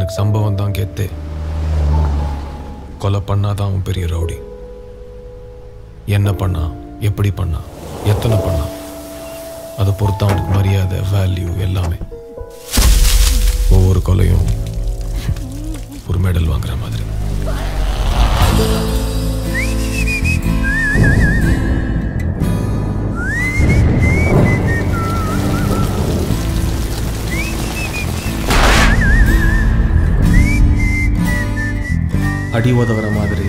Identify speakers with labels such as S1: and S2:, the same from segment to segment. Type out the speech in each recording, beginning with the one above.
S1: எனக்கு சம்பவம் தான் கெத்து. கொலை பண்ணாதான் அவன் பெரிய ரவுடி. என்ன பண்ணா, எப்படி பண்ணா, எத்தனை பண்ணா, அதை பொறுத்து அவனுக்கு மரியாதை, வேல்யூ எல்லாமே. ஒவ்வொரு கொலையும் ஒரு மெடல் வாங்குற மாதிரி. அடி உதவுற மாதிரி.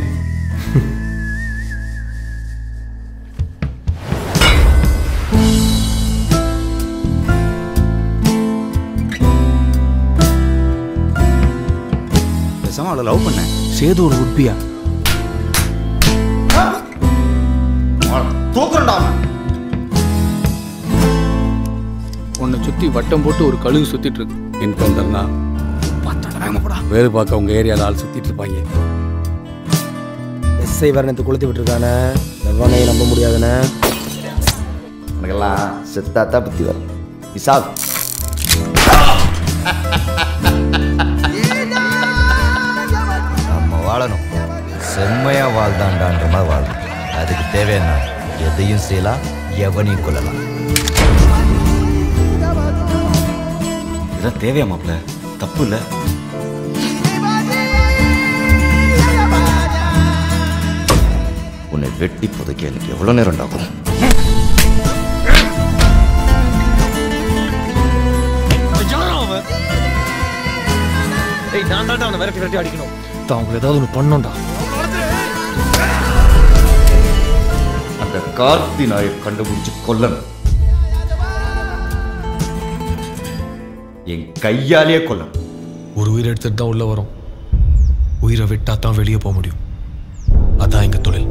S2: பேசாம அவளை லவ் பண்ண.
S3: சேது ஒரு உட்பியா
S2: தூக்குறா.
S3: உன்னை சுத்தி வட்டம் போட்டு ஒரு கழுகு சுத்திட்டு இருக்கு.
S4: என்கவுண்டர்னா வேறு பார்க்க உங்க ஏரியாவில் ஆள் சுத்திட்டு இருப்பாங்க.
S5: எஸ்ஐ வரணத்தை கொளுத்தி விட்டுருக்கானே, எவனையும் நம்ப முடியாதுண்ணே.
S2: உனக்கெல்லாம் செத்தாத்தா பற்றி வரும். விசால் நம்ம வாழணும், செம்மையா வாழ்தாண்டான்ற மாதிரி வாழணும். அதுக்கு தேவையான எதையும் செய்யலாம், எவனையும் கொள்ளலாம்.
S6: இதான் தேவையா மாப்பிள்ள? தப்பு இல்லை.
S2: உன்னை வெட்டி புதைக்க எனக்கு எவ்வளோ நேரம் ஆகும்?
S3: நான் தான் அவனை விரட்டி விரட்டி அடிக்கணும். அவங்க ஏதாவது ஒன்று பண்ணோண்டா.
S2: அந்த கார்த்தி நாயை கண்டுபிடிச்சு கொல்லணும். என் கையாலேயே கொல்லணும்.
S1: ஒரு உயிரை எடுத்துட்டு தான் உள்ள வரும். உயிரை விட்டா தான் வெளியே போக முடியும். அதான் எங்க தொழில்.